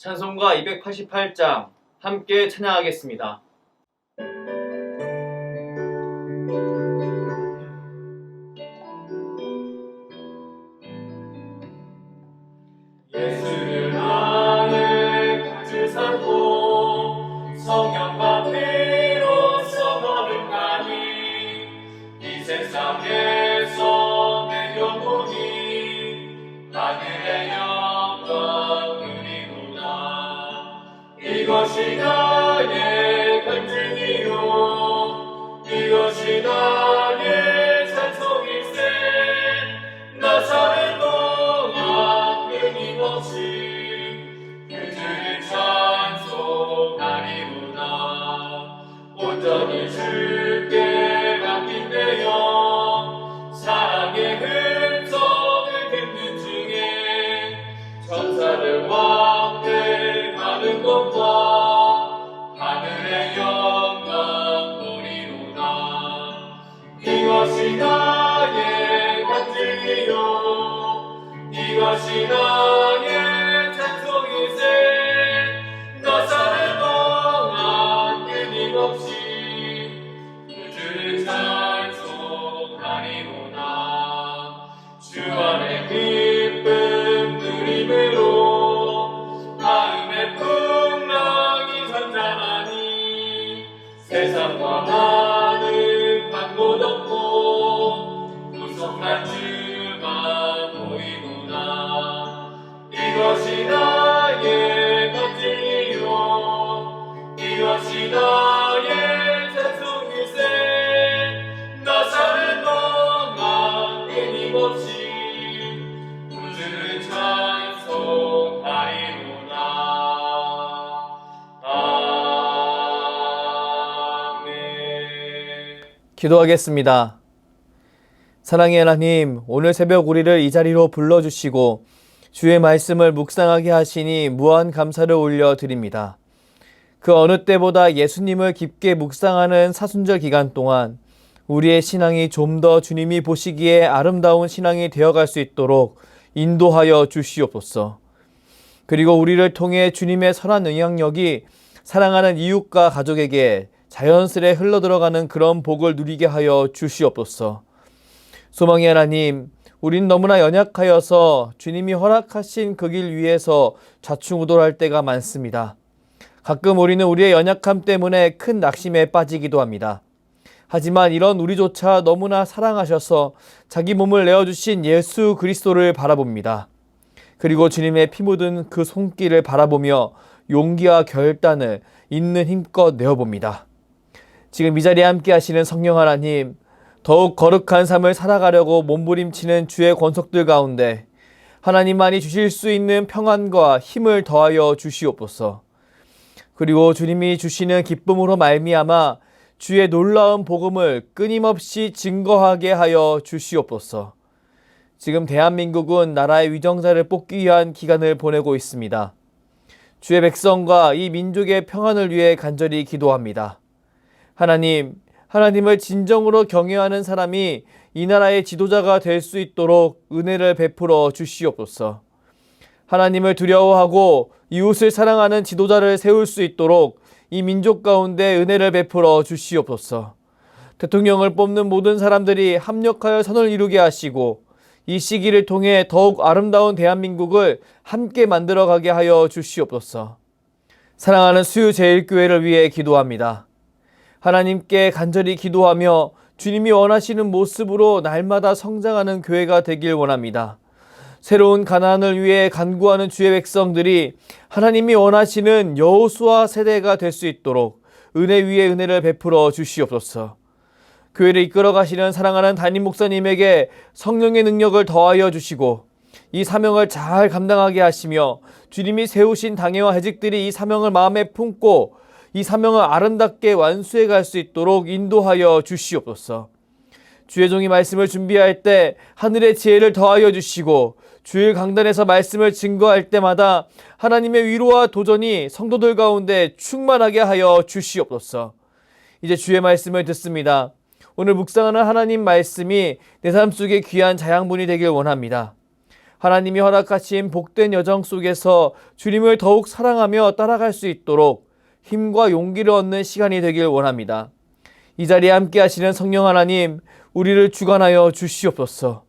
찬송가 288장 함께 찬양하겠습니다. 예수를 나의 구주 삼고 성령과 피로써 거룩하니 이 세상에서 내 영혼이 하늘의 영광 누리도다. 이것이 나의 간증이요 이것이 나의 찬송일세. 나 사는 동안 끊임없이 그주를 찬송하리로다. 온전히 주께 맡긴 내 영 사랑의 음성을 듣는 중에 천사들 왕래하는 것과 하늘의 영광 보리로다. 이것이 나의 간증이요 이것이 나의 찬송일세. 나 사는 동안 끊임없이 그주를 찬송하리로다. 주 안에 기쁨 누림으로 마음의 풍랑이 잔잔하니 세상과 나는 방곳 없고 구속한 주만 보이도다. 이것이 나의 간증이요 이것이 나의 찬송일세. 나 사는 동안 끊임없이 구주를 찬송하리로다. 아멘. 기도하겠습니다. 사랑의 하나님, 오늘 새벽 우리를 이 자리로 불러주시고 주의 말씀을 묵상하게 하시니 무한 감사를 올려드립니다. 그 어느 때보다 예수님을 깊게 묵상하는 사순절 기간 동안 우리의 신앙이 좀 더 주님이 보시기에 아름다운 신앙이 되어갈 수 있도록 인도하여 주시옵소서. 그리고 우리를 통해 주님의 선한 영향력이 사랑하는 이웃과 가족에게 자연스레 흘러들어가는 그런 복을 누리게 하여 주시옵소서. 소망의 하나님, 우린 너무나 연약하여서 주님이 허락하신 그 길 위에서 좌충우돌할 때가 많습니다. 가끔 우리는 우리의 연약함 때문에 큰 낙심에 빠지기도 합니다. 하지만 이런 우리조차 너무나 사랑하셔서 자기 몸을 내어주신 예수 그리스도를 바라봅니다. 그리고 주님의 피 묻은 그 손길을 바라보며 용기와 결단을 있는 힘껏 내어봅니다. 지금 이 자리에 함께 하시는 성령 하나님, 더욱 거룩한 삶을 살아가려고 몸부림치는 주의 권속들 가운데 하나님만이 주실 수 있는 평안과 힘을 더하여 주시옵소서. 그리고 주님이 주시는 기쁨으로 말미암아 주의 놀라운 복음을 끊임없이 증거하게 하여 주시옵소서. 지금 대한민국은 나라의 위정자를 뽑기 위한 기간을 보내고 있습니다. 주의 백성과 이 민족의 평안을 위해 간절히 기도합니다. 하나님, 하나님을 진정으로 경외하는 사람이 이 나라의 지도자가 될 수 있도록 은혜를 베풀어 주시옵소서. 하나님을 두려워하고 이웃을 사랑하는 지도자를 세울 수 있도록 이 민족 가운데 은혜를 베풀어 주시옵소서. 대통령을 뽑는 모든 사람들이 합력하여 선을 이루게 하시고 이 시기를 통해 더욱 아름다운 대한민국을 함께 만들어가게 하여 주시옵소서. 사랑하는 수유제일교회를 위해 기도합니다. 하나님께 간절히 기도하며 주님이 원하시는 모습으로 날마다 성장하는 교회가 되길 원합니다. 새로운 가나안을 위해 간구하는 주의 백성들이 하나님이 원하시는 여호수아 세대가 될 수 있도록 은혜 위에 은혜를 베풀어 주시옵소서. 교회를 이끌어 가시는 사랑하는 담임 목사님에게 성령의 능력을 더하여 주시고 이 사명을 잘 감당하게 하시며 주님이 세우신 당회와 회직들이 이 사명을 마음에 품고 이 사명을 아름답게 완수해 갈 수 있도록 인도하여 주시옵소서. 주의 종이 말씀을 준비할 때 하늘의 지혜를 더하여 주시고 주일 강단에서 말씀을 증거할 때마다 하나님의 위로와 도전이 성도들 가운데 충만하게 하여 주시옵소서. 이제 주의 말씀을 듣습니다. 오늘 묵상하는 하나님 말씀이 내 삶 속에 귀한 자양분이 되길 원합니다. 하나님이 허락하신 복된 여정 속에서 주님을 더욱 사랑하며 따라갈 수 있도록 힘과 용기를 얻는 시간이 되길 원합니다. 이 자리에 함께 하시는 성령 하나님, 우리를 주관하여 주시옵소서.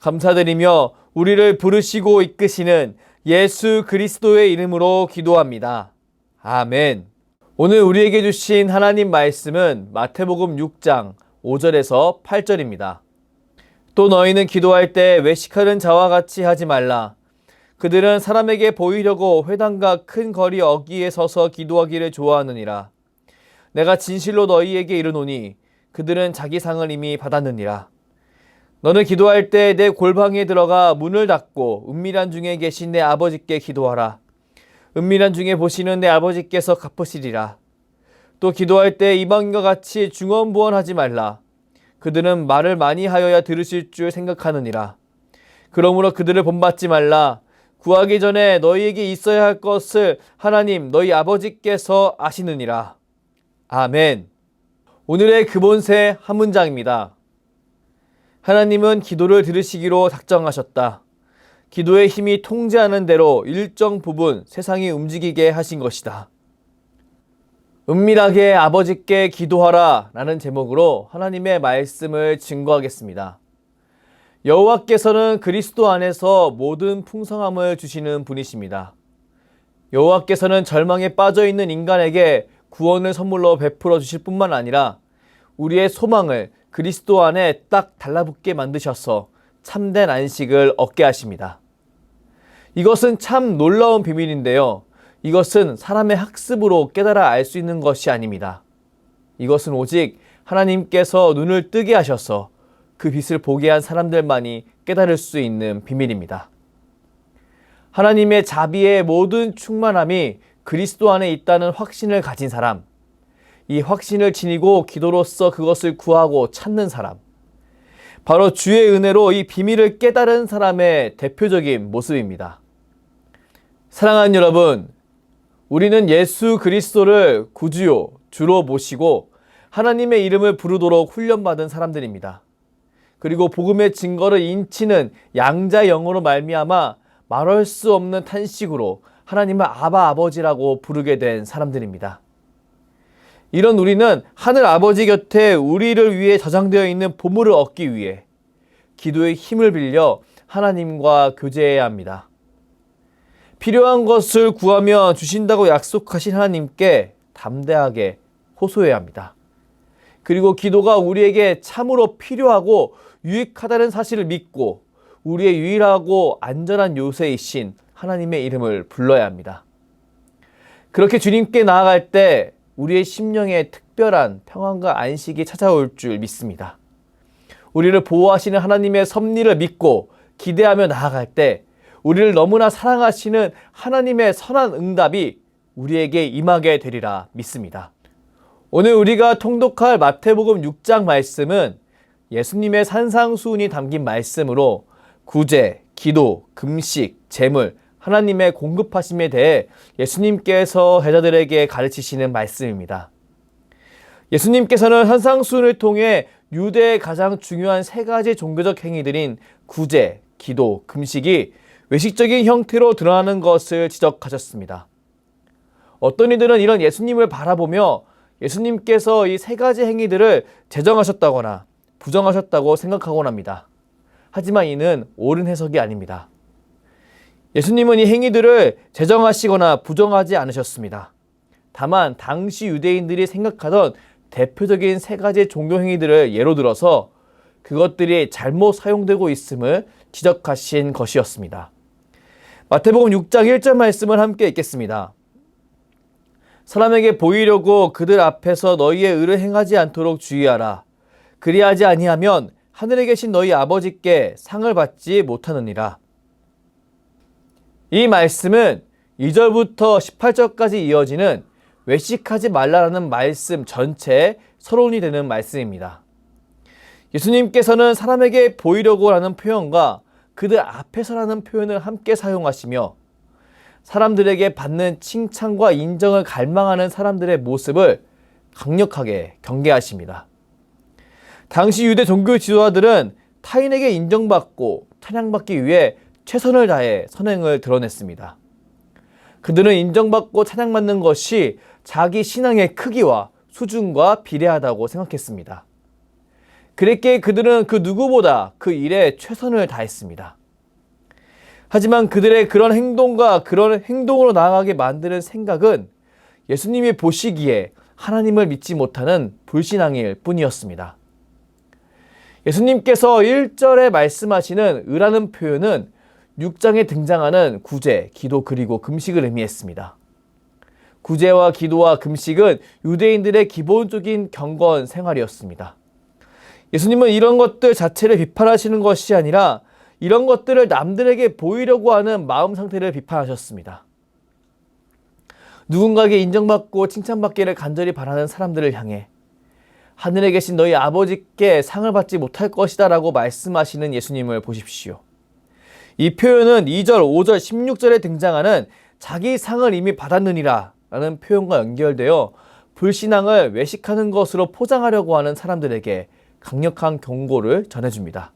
감사드리며 우리를 부르시고 이끄시는 예수 그리스도의 이름으로 기도합니다. 아멘. 오늘 우리에게 주신 하나님 말씀은 마태복음 6장 5절에서 8절입니다. 또 너희는 기도할 때 외식하는 자와 같이 하지 말라. 그들은 사람에게 보이려고 회당과 큰 거리 어귀에 서서 기도하기를 좋아하느니라. 내가 진실로 너희에게 이르노니 그들은 자기 상을 이미 받았느니라. 너는 기도할 때 내 골방에 들어가 문을 닫고 은밀한 중에 계신 내 아버지께 기도하라. 은밀한 중에 보시는 내 아버지께서 갚으시리라. 또 기도할 때 이방인과 같이 중언부언하지 말라. 그들은 말을 많이 하여야 들으실 줄 생각하느니라. 그러므로 그들을 본받지 말라. 구하기 전에 너희에게 있어야 할 것을 하나님 너희 아버지께서 아시느니라. 아멘. 오늘의 근본세 한 문장입니다. 하나님은 기도를 들으시기로 작정하셨다. 기도의 힘이 통제하는 대로 일정 부분 세상이 움직이게 하신 것이다. 은밀하게 아버지께 기도하라 라는 제목으로 하나님의 말씀을 증거하겠습니다. 여호와께서는 그리스도 안에서 모든 풍성함을 주시는 분이십니다. 여호와께서는 절망에 빠져있는 인간에게 구원을 선물로 베풀어 주실 뿐만 아니라 우리의 소망을 그리스도 안에 딱 달라붙게 만드셔서 참된 안식을 얻게 하십니다. 이것은 참 놀라운 비밀인데요. 이것은 사람의 학습으로 깨달아 알 수 있는 것이 아닙니다. 이것은 오직 하나님께서 눈을 뜨게 하셔서 그 빛을 보게 한 사람들만이 깨달을 수 있는 비밀입니다. 하나님의 자비의 모든 충만함이 그리스도 안에 있다는 확신을 가진 사람, 이 확신을 지니고 기도로써 그것을 구하고 찾는 사람, 바로 주의 은혜로 이 비밀을 깨달은 사람의 대표적인 모습입니다. 사랑하는 여러분, 우리는 예수 그리스도를 구주요, 주로 모시고 하나님의 이름을 부르도록 훈련받은 사람들입니다. 그리고 복음의 증거를 인치는 양자의 영어로 말미암아 말할 수 없는 탄식으로 하나님을 아바 아버지라고 부르게 된 사람들입니다. 이런 우리는 하늘 아버지 곁에 우리를 위해 저장되어 있는 보물을 얻기 위해 기도의 힘을 빌려 하나님과 교제해야 합니다. 필요한 것을 구하면 주신다고 약속하신 하나님께 담대하게 호소해야 합니다. 그리고 기도가 우리에게 참으로 필요하고 유익하다는 사실을 믿고 우리의 유일하고 안전한 요새이신 하나님의 이름을 불러야 합니다. 그렇게 주님께 나아갈 때 우리의 심령에 특별한 평안과 안식이 찾아올 줄 믿습니다. 우리를 보호하시는 하나님의 섭리를 믿고 기대하며 나아갈 때 우리를 너무나 사랑하시는 하나님의 선한 응답이 우리에게 임하게 되리라 믿습니다. 오늘 우리가 통독할 마태복음 6장 말씀은 예수님의 산상수훈이 담긴 말씀으로 구제, 기도, 금식, 제물, 하나님의 공급하심에 대해 예수님께서 제자들에게 가르치시는 말씀입니다. 예수님께서는 산상수훈을 통해 유대의 가장 중요한 세 가지 종교적 행위들인 구제, 기도, 금식이 외식적인 형태로 드러나는 것을 지적하셨습니다. 어떤 이들은 이런 예수님을 바라보며 예수님께서 이 세 가지 행위들을 제정하셨다거나 부정하셨다고 생각하곤 합니다. 하지만 이는 옳은 해석이 아닙니다. 예수님은 이 행위들을 제정하시거나 부정하지 않으셨습니다. 다만 당시 유대인들이 생각하던 대표적인 세 가지 종교 행위들을 예로 들어서 그것들이 잘못 사용되고 있음을 지적하신 것이었습니다. 마태복음 6장 1절 말씀을 함께 읽겠습니다. 사람에게 보이려고 그들 앞에서 너희의 의를 행하지 않도록 주의하라. 그리하지 아니하면 하늘에 계신 너희 아버지께 상을 받지 못하느니라. 이 말씀은 2절부터 18절까지 이어지는 외식하지 말라라는 말씀 전체에 서론이 되는 말씀입니다. 예수님께서는 사람에게 보이려고 하는 표현과 그들 앞에서라는 표현을 함께 사용하시며 사람들에게 받는 칭찬과 인정을 갈망하는 사람들의 모습을 강력하게 경계하십니다. 당시 유대 종교 지도자들은 타인에게 인정받고 찬양받기 위해 최선을 다해 선행을 드러냈습니다. 그들은 인정받고 찬양받는 것이 자기 신앙의 크기와 수준과 비례하다고 생각했습니다. 그랬기에 그들은 그 누구보다 그 일에 최선을 다했습니다. 하지만 그들의 그런 행동과 그런 행동으로 나아가게 만드는 생각은 예수님이 보시기에 하나님을 믿지 못하는 불신앙일 뿐이었습니다. 예수님께서 1절에 말씀하시는 의라는 표현은 6장에 등장하는 구제, 기도 그리고 금식을 의미했습니다. 구제와 기도와 금식은 유대인들의 기본적인 경건 생활이었습니다. 예수님은 이런 것들 자체를 비판하시는 것이 아니라 이런 것들을 남들에게 보이려고 하는 마음 상태를 비판하셨습니다. 누군가에게 인정받고 칭찬받기를 간절히 바라는 사람들을 향해 하늘에 계신 너희 아버지께 상을 받지 못할 것이다 라고 말씀하시는 예수님을 보십시오. 이 표현은 2절, 5절, 16절에 등장하는 자기 상을 이미 받았느니라 라는 표현과 연결되어 불신앙을 외식하는 것으로 포장하려고 하는 사람들에게 강력한 경고를 전해줍니다.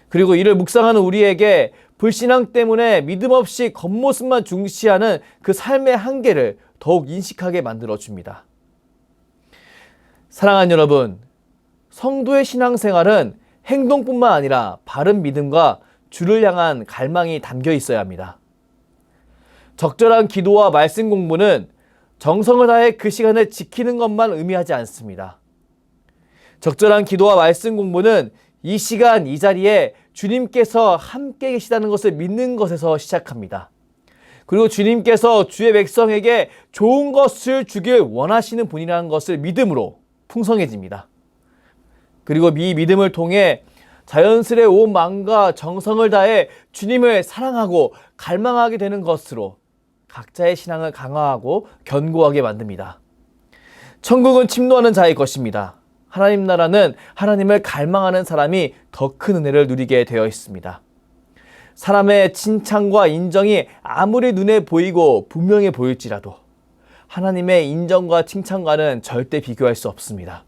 그리고 이를 묵상하는 우리에게 불신앙 때문에 믿음 없이 겉모습만 중시하는 그 삶의 한계를 더욱 인식하게 만들어줍니다. 사랑하는 여러분, 성도의 신앙생활은 행동뿐만 아니라 바른 믿음과 주를 향한 갈망이 담겨 있어야 합니다. 적절한 기도와 말씀 공부는 정성을 다해 그 시간을 지키는 것만 의미하지 않습니다. 적절한 기도와 말씀 공부는 이 시간, 이 자리에 주님께서 함께 계시다는 것을 믿는 것에서 시작합니다. 그리고 주님께서 주의 백성에게 좋은 것을 주길 원하시는 분이라는 것을 믿음으로 풍성해집니다. 그리고 이 믿음을 통해 자연스레 온 마음과 정성을 다해 주님을 사랑하고 갈망하게 되는 것으로 각자의 신앙을 강화하고 견고하게 만듭니다. 천국은 침노하는 자의 것입니다. 하나님 나라는 하나님을 갈망하는 사람이 더 큰 은혜를 누리게 되어 있습니다. 사람의 칭찬과 인정이 아무리 눈에 보이고 분명해 보일지라도 하나님의 인정과 칭찬과는 절대 비교할 수 없습니다.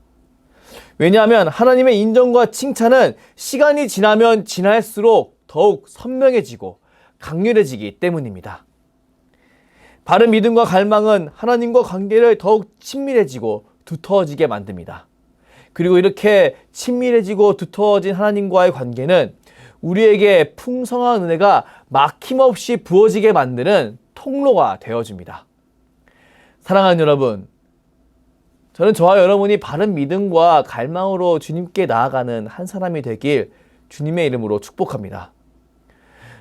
왜냐하면 하나님의 인정과 칭찬은 시간이 지나면 지날수록 더욱 선명해지고 강렬해지기 때문입니다. 바른 믿음과 갈망은 하나님과 관계를 더욱 친밀해지고 두터워지게 만듭니다. 그리고 이렇게 친밀해지고 두터워진 하나님과의 관계는 우리에게 풍성한 은혜가 막힘없이 부어지게 만드는 통로가 되어줍니다. 사랑하는 여러분, 저는 저와 여러분이 바른 믿음과 갈망으로 주님께 나아가는 한 사람이 되길 주님의 이름으로 축복합니다.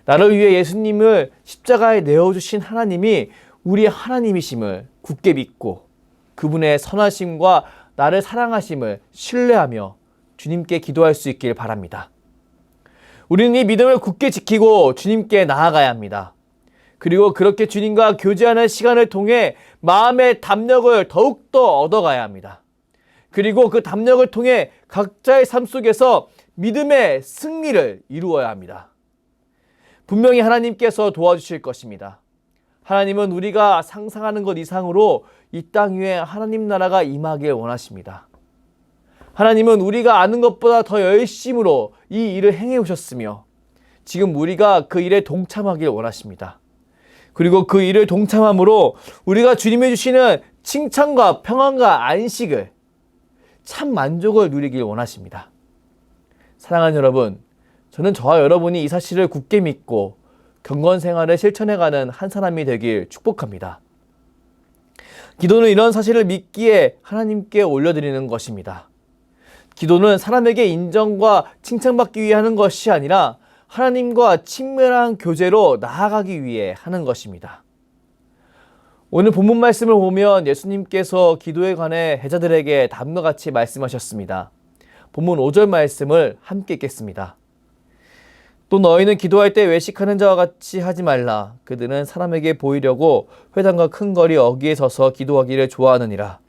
나를 위해 예수님을 십자가에 내어주신 하나님이 우리의 하나님이심을 굳게 믿고 그분의 선하심과 나를 사랑하심을 신뢰하며 주님께 기도할 수 있길 바랍니다. 우리는 이 믿음을 굳게 지키고 주님께 나아가야 합니다. 그리고 그렇게 주님과 교제하는 시간을 통해 마음의 담력을 더욱더 얻어가야 합니다. 그리고 그 담력을 통해 각자의 삶 속에서 믿음의 승리를 이루어야 합니다. 분명히 하나님께서 도와주실 것입니다. 하나님은 우리가 상상하는 것 이상으로 이 땅 위에 하나님 나라가 임하길 원하십니다. 하나님은 우리가 아는 것보다 더 열심으로 이 일을 행해 오셨으며 지금 우리가 그 일에 동참하길 원하십니다. 그리고 그 일을 동참함으로 우리가 주님이 주시는 칭찬과 평안과 안식을 참 만족을 누리길 원하십니다. 사랑하는 여러분, 저는 저와 여러분이 이 사실을 굳게 믿고 경건 생활을 실천해가는 한 사람이 되길 축복합니다. 기도는 이런 사실을 믿기에 하나님께 올려드리는 것입니다. 기도는 사람에게 인정과 칭찬받기 위해 하는 것이 아니라 하나님과 친밀한 교제로 나아가기 위해 하는 것입니다. 오늘 본문 말씀을 보면 예수님께서 기도에 관해 제자들에게 다음과 같이 말씀하셨습니다. 본문 5절 말씀을 함께 읽겠습니다. 또 너희는 기도할 때 외식하는 자와 같이 하지 말라. 그들은 사람에게 보이려고 회당과 큰 거리 어귀에 서서 기도하기를 좋아하느니라.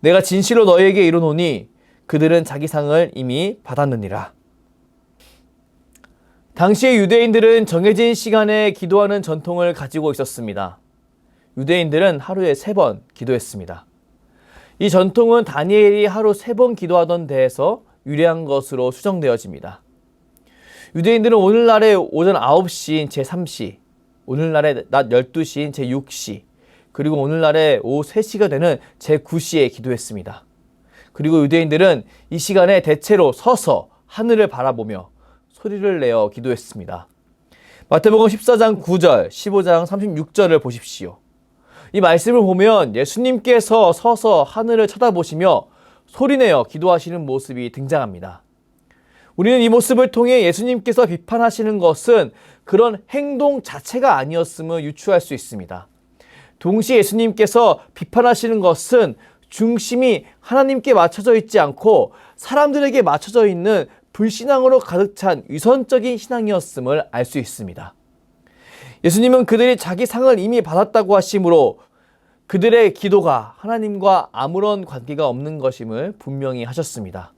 내가 진실로 너희에게 이르노니 그들은 자기 상을 이미 받았느니라. 당시의 유대인들은 정해진 시간에 기도하는 전통을 가지고 있었습니다. 유대인들은 하루에 3번 기도했습니다. 이 전통은 다니엘이 하루 3번 기도하던 데에서 유래한 것으로 추정되어집니다. 유대인들은 오늘날의 오전 9시인 제3시, 오늘날의 낮 12시인 제6시, 그리고 오늘날의 오후 3시가 되는 제9시에 기도했습니다. 그리고 유대인들은 이 시간에 대체로 서서 하늘을 바라보며 소리를 내어 기도했습니다. 마태복음 14장 9절, 15장 36절을 보십시오. 이 말씀을 보면 예수님께서 서서 하늘을 쳐다보시며 소리내어 기도하시는 모습이 등장합니다. 우리는 이 모습을 통해 예수님께서 비판하시는 것은 그런 행동 자체가 아니었음을 유추할 수 있습니다. 동시에 예수님께서 비판하시는 것은 중심이 하나님께 맞춰져 있지 않고 사람들에게 맞춰져 있는 불신앙으로 가득 찬 위선적인 신앙이었음을 알 수 있습니다. 예수님은 그들이 자기 상을 이미 받았다고 하시므로 그들의 기도가 하나님과 아무런 관계가 없는 것임을 분명히 하셨습니다.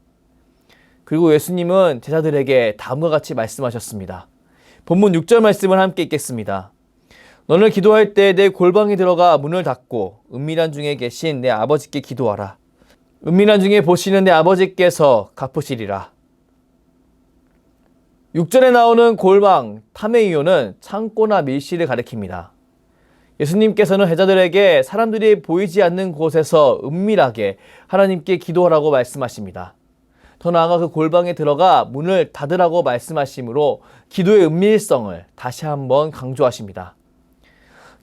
그리고 예수님은 제자들에게 다음과 같이 말씀하셨습니다. 본문 6절 말씀을 함께 읽겠습니다. 너는 기도할 때 내 골방에 들어가 문을 닫고 은밀한 중에 계신 내 아버지께 기도하라. 은밀한 중에 보시는 내 아버지께서 갚으시리라. 6절에 나오는 골방, 타메이오는 창고나 밀실을 가리킵니다. 예수님께서는 제자들에게 사람들이 보이지 않는 곳에서 은밀하게 하나님께 기도하라고 말씀하십니다. 더 나아가 그 골방에 들어가 문을 닫으라고 말씀하시므로 기도의 은밀성을 다시 한번 강조하십니다.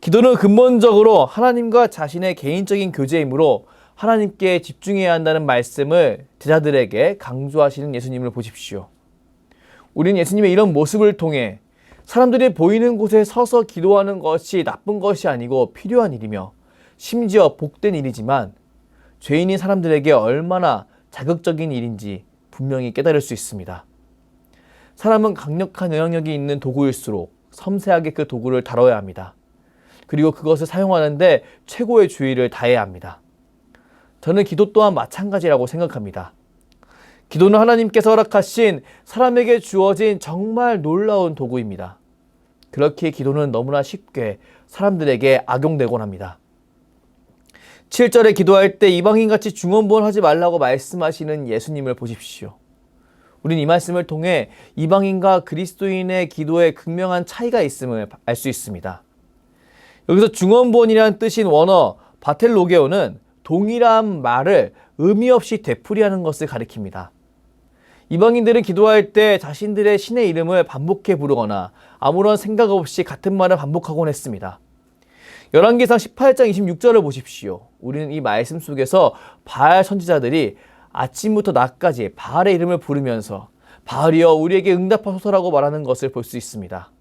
기도는 근본적으로 하나님과 자신의 개인적인 교제이므로 하나님께 집중해야 한다는 말씀을 제자들에게 강조하시는 예수님을 보십시오. 우리는 예수님의 이런 모습을 통해 사람들이 보이는 곳에 서서 기도하는 것이 나쁜 것이 아니고 필요한 일이며 심지어 복된 일이지만 죄인인 사람들에게 얼마나 자극적인 일인지 분명히 깨달을 수 있습니다. 사람은 강력한 영향력이 있는 도구일수록 섬세하게 그 도구를 다뤄야 합니다. 그리고 그것을 사용하는데 최고의 주의를 다해야 합니다. 저는 기도 또한 마찬가지라고 생각합니다. 기도는 하나님께서 허락하신 사람에게 주어진 정말 놀라운 도구입니다. 그렇기에 기도는 너무나 쉽게 사람들에게 악용되곤 합니다. 7절에 기도할 때 이방인같이 중언부언하지 말라고 말씀하시는 예수님을 보십시오. 우린 이 말씀을 통해 이방인과 그리스도인의 기도에 극명한 차이가 있음을 알 수 있습니다. 여기서 중언부언이라는 뜻인 원어 바텔로게오는 동일한 말을 의미 없이 되풀이하는 것을 가리킵니다. 이방인들은 기도할 때 자신들의 신의 이름을 반복해 부르거나 아무런 생각 없이 같은 말을 반복하곤 했습니다. 열왕기상 18장 26절을 보십시오. 우리는 이 말씀 속에서 바알 선지자들이 아침부터 낮까지 바알의 이름을 부르면서 바알이여 우리에게 응답하소서라고 말하는 것을 볼 수 있습니다.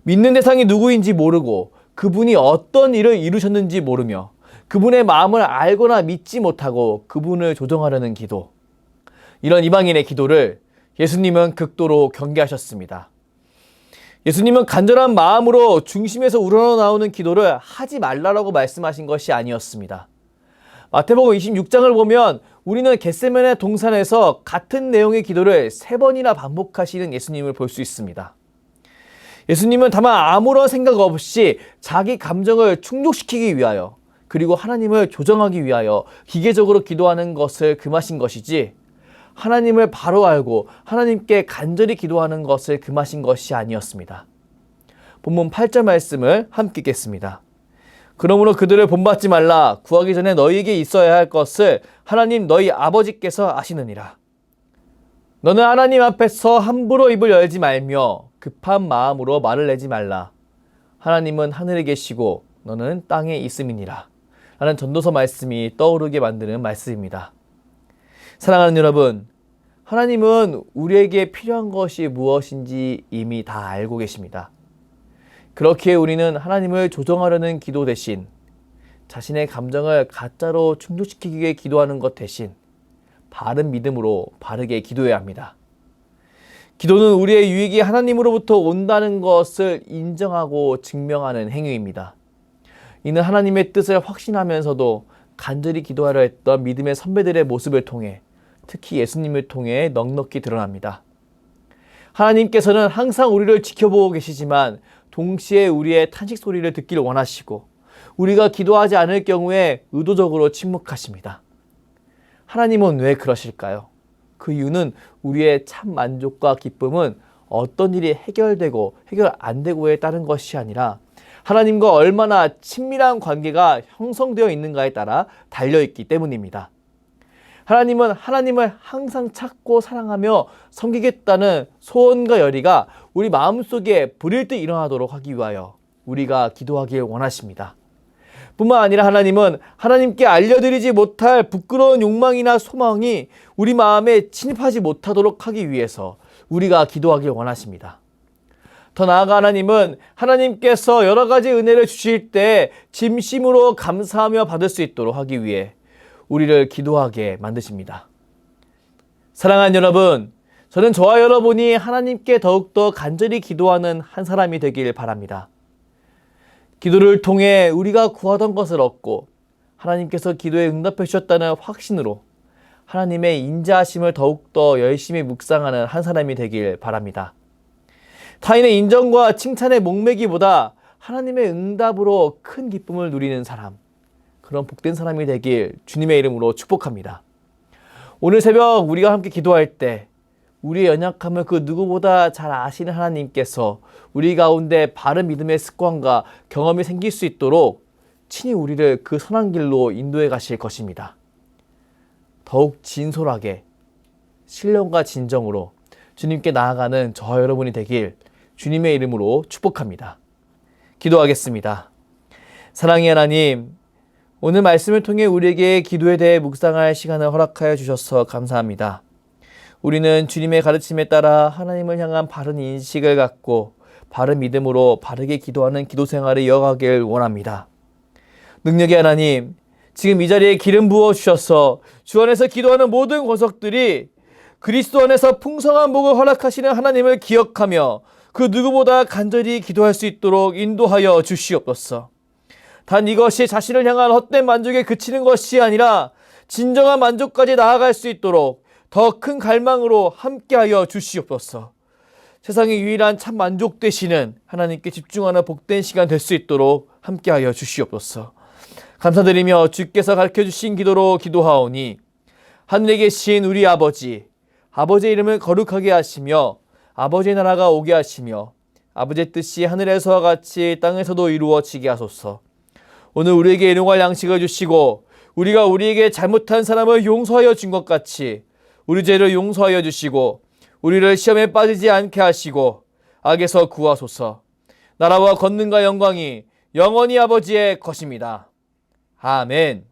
믿는 대상이 누구인지 모르고 그분이 어떤 일을 이루셨는지 모르며 그분의 마음을 알거나 믿지 못하고 그분을 조정하려는 기도. 이런 이방인의 기도를 예수님은 극도로 경계하셨습니다. 예수님은 간절한 마음으로 중심에서 우러나오는 기도를 하지 말라라고 말씀하신 것이 아니었습니다. 마태복음 26장을 보면 우리는 겟세마네 동산에서 같은 내용의 기도를 3번이나 반복하시는 예수님을 볼 수 있습니다. 예수님은 다만 아무런 생각 없이 자기 감정을 충족시키기 위하여 그리고 하나님을 조정하기 위하여 기계적으로 기도하는 것을 금하신 것이지 하나님을 바로 알고 하나님께 간절히 기도하는 것을 금하신 것이 아니었습니다. 본문 8절 말씀을 함께 읽겠습니다. 그러므로 그들을 본받지 말라. 구하기 전에 너희에게 있어야 할 것을 하나님 너희 아버지께서 아시느니라. 너는 하나님 앞에서 함부로 입을 열지 말며 급한 마음으로 말을 내지 말라. 하나님은 하늘에 계시고 너는 땅에 있음이니라. 라는 전도서 말씀이 떠오르게 만드는 말씀입니다. 사랑하는 여러분, 하나님은 우리에게 필요한 것이 무엇인지 이미 다 알고 계십니다. 그렇기에 우리는 하나님을 조정하려는 기도 대신 자신의 감정을 가짜로 충족시키기 위해 기도하는 것 대신 바른 믿음으로 바르게 기도해야 합니다. 기도는 우리의 유익이 하나님으로부터 온다는 것을 인정하고 증명하는 행위입니다. 이는 하나님의 뜻을 확신하면서도 간절히 기도하려 했던 믿음의 선배들의 모습을 통해 특히 예수님을 통해 넉넉히 드러납니다. 하나님께서는 항상 우리를 지켜보고 계시지만 동시에 우리의 탄식 소리를 듣기를 원하시고 우리가 기도하지 않을 경우에 의도적으로 침묵하십니다. 하나님은 왜 그러실까요? 그 이유는 우리의 참 만족과 기쁨은 어떤 일이 해결되고 해결 안 되고에 따른 것이 아니라 하나님과 얼마나 친밀한 관계가 형성되어 있는가에 따라 달려있기 때문입니다. 하나님은 하나님을 항상 찾고 사랑하며 섬기겠다는 소원과 열의가 우리 마음속에 불일 듯 일어나도록 하기 위하여 우리가 기도하길 원하십니다. 뿐만 아니라 하나님은 하나님께 알려드리지 못할 부끄러운 욕망이나 소망이 우리 마음에 침입하지 못하도록 하기 위해서 우리가 기도하길 원하십니다. 더 나아가 하나님은 하나님께서 여러 가지 은혜를 주실 때 진심으로 감사하며 받을 수 있도록 하기 위해 우리를 기도하게 만드십니다. 사랑하는 여러분, 저는 저와 여러분이 하나님께 더욱더 간절히 기도하는 한 사람이 되길 바랍니다. 기도를 통해 우리가 구하던 것을 얻고 하나님께서 기도에 응답해 주셨다는 확신으로 하나님의 인자하심을 더욱더 열심히 묵상하는 한 사람이 되길 바랍니다. 타인의 인정과 칭찬에 목매기보다 하나님의 응답으로 큰 기쁨을 누리는 사람, 그런 복된 사람이 되길 주님의 이름으로 축복합니다. 오늘 새벽 우리가 함께 기도할 때 우리의 연약함을 그 누구보다 잘 아시는 하나님께서 우리 가운데 바른 믿음의 습관과 경험이 생길 수 있도록 친히 우리를 그 선한 길로 인도해 가실 것입니다. 더욱 진솔하게 신령과 진정으로 주님께 나아가는 저와 여러분이 되길 주님의 이름으로 축복합니다. 기도하겠습니다. 사랑의 하나님, 오늘 말씀을 통해 우리에게 기도에 대해 묵상할 시간을 허락하여 주셔서 감사합니다. 우리는 주님의 가르침에 따라 하나님을 향한 바른 인식을 갖고 바른 믿음으로 바르게 기도하는 기도 생활을 이어가길 원합니다. 능력의 하나님, 지금 이 자리에 기름 부어 주셔서 주 안에서 기도하는 모든 권속들이 그리스도 안에서 풍성한 복을 허락하시는 하나님을 기억하며 그 누구보다 간절히 기도할 수 있도록 인도하여 주시옵소서. 단 이것이 자신을 향한 헛된 만족에 그치는 것이 아니라 진정한 만족까지 나아갈 수 있도록 더 큰 갈망으로 함께하여 주시옵소서. 세상의 유일한 참 만족 되시는 하나님께 집중하는 복된 시간 될 수 있도록 함께하여 주시옵소서. 감사드리며 주께서 가르쳐주신 기도로 기도하오니 하늘에 계신 우리 아버지의 이름을 거룩하게 하시며 아버지의 나라가 오게 하시며 아버지의 뜻이 하늘에서와 같이 땅에서도 이루어지게 하소서. 오늘 우리에게 일용할 양식을 주시고 우리가 우리에게 잘못한 사람을 용서하여 준 것 같이 우리 죄를 용서하여 주시고 우리를 시험에 빠지지 않게 하시고 악에서 구하소서. 나라와 권능과 영광이 영원히 아버지의 것입니다. 아멘.